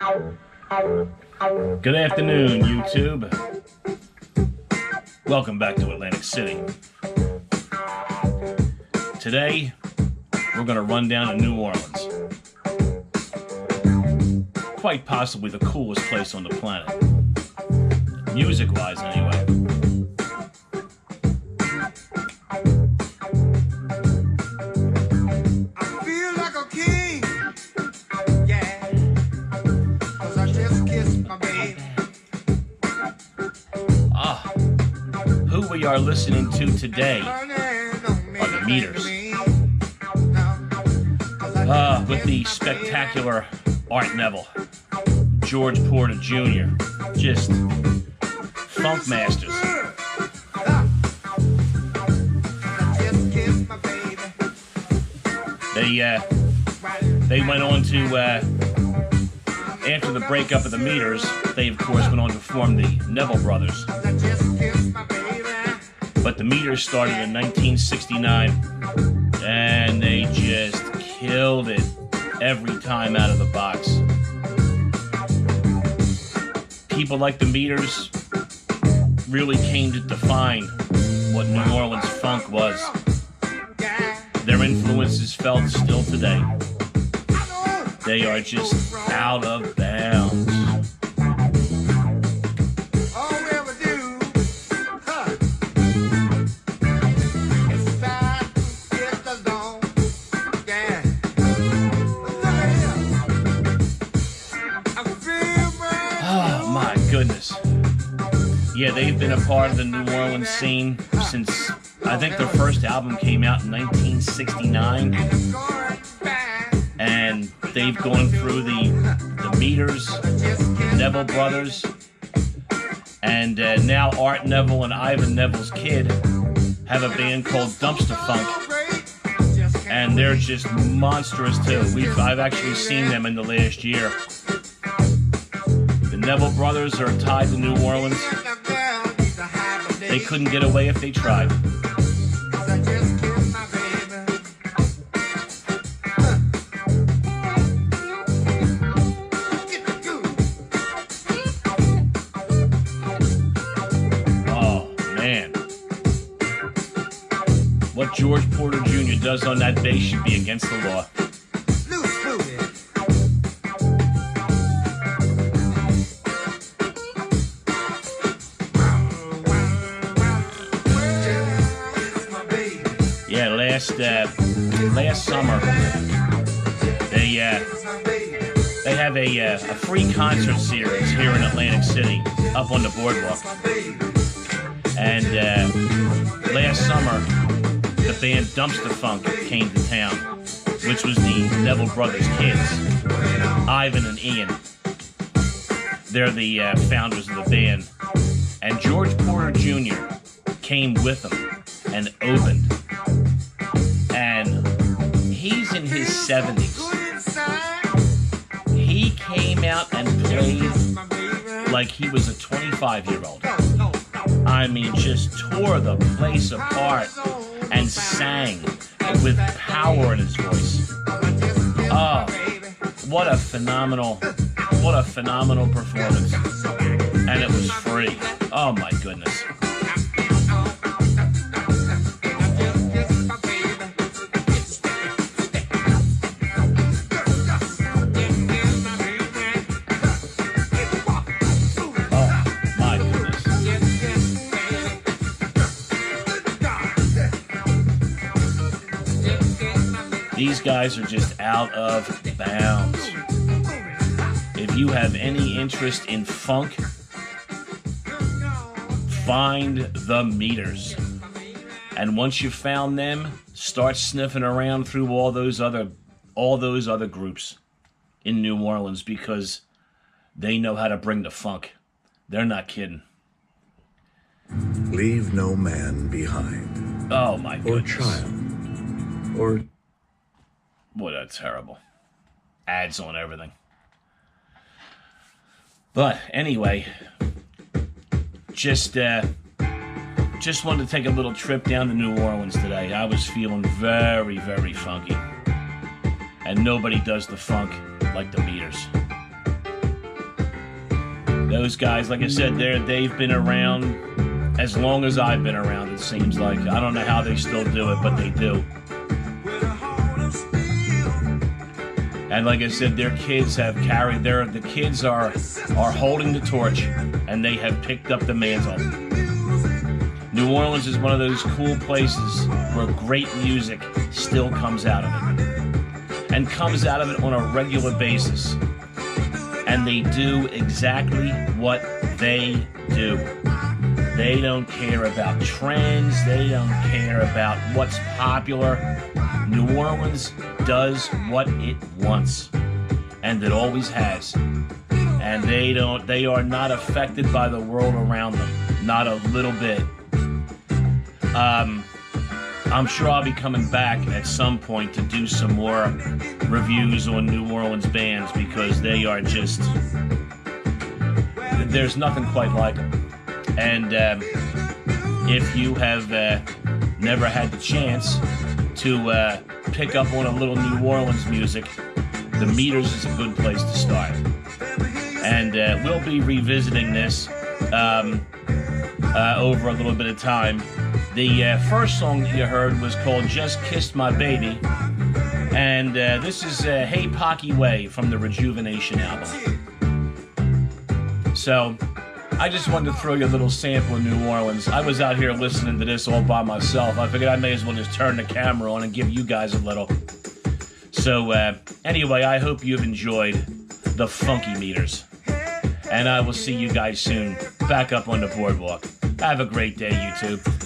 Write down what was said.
Good afternoon, YouTube. Welcome back to Atlantic City. Today, we're going to run down to New Orleans. Quite possibly the coolest place on the planet. Music-wise, anyway. Who we are listening to today are the Meters. With the spectacular Art Neville, George Porter Jr., just funk masters. They went on to, after the breakup of the Meters, they of course went on to form the Neville Brothers. But the Meters started in 1969, and they just killed it every time out of the box. People like the Meters really came to define what New Orleans funk was. Their influence is felt still today. They are just out of bounds. Goodness. Yeah, they've been a part of the New Orleans scene since, I think their first album came out in 1969. And they've gone through the Meters, the Neville Brothers, and now Art Neville and Ivan Neville's kid have a band called Dumpster Funk. And they're just monstrous too. I've actually seen them in the last year. The Neville Brothers are tied to New Orleans. They couldn't get away if they tried. Oh, man. What George Porter Jr. does on that bass should be against the law. Yeah, last summer they have a free concert series here in Atlantic City, up on the boardwalk. And last summer, the band Dumpster Funk came to town, which was the Neville Brothers kids, Ivan and Ian. They're the founders of the band, and George Porter Jr. came with them and opened. And he's in his 70s. He came out and played like he was a 25-year-old. I mean, just tore the place apart and sang with power in his voice. Oh, what a phenomenal performance. And it was free. Oh my goodness. These guys are just out of bounds. If you have any interest in funk, find the Meters. And once you've found them, start sniffing around through all those other groups in New Orleans, because they know how to bring the funk. They're not kidding. Leave no man behind. Oh my goodness. Or child. Or... Boy, that's terrible. Ads on everything. But anyway, just wanted to take a little trip down to New Orleans today. I was feeling very, very funky. And nobody does the funk like the Meters. Those guys, like I said, they've been around as long as I've been around, it seems like. I don't know how they still do it, but they do. And like I said, their kids have carried the kids are holding the torch, and they have picked up the mantle. New Orleans is one of those cool places where great music still comes out of it. And comes out of it on a regular basis. And they do exactly what they do. They don't care about trends. They don't care about what's popular. New Orleans does what it wants. And it always has. And they are not affected by the world around them. Not a little bit. I'm sure I'll be coming back at some point to do some more reviews on New Orleans bands because they are just... There's nothing quite like them. And if you have never had the chance to pick up on a little New Orleans music, the Meters is a good place to start. And we'll be revisiting this over a little bit of time. The first song that you heard was called Just Kissed My Baby. And this is Hey Pocky Way from the Rejuvenation album. So, I just wanted to throw you a little sample of New Orleans. I was out here listening to this all by myself. I figured I may as well just turn the camera on and give you guys a little. So, anyway, I hope you've enjoyed the Funky Meters. And I will see you guys soon back up on the boardwalk. Have a great day, YouTube.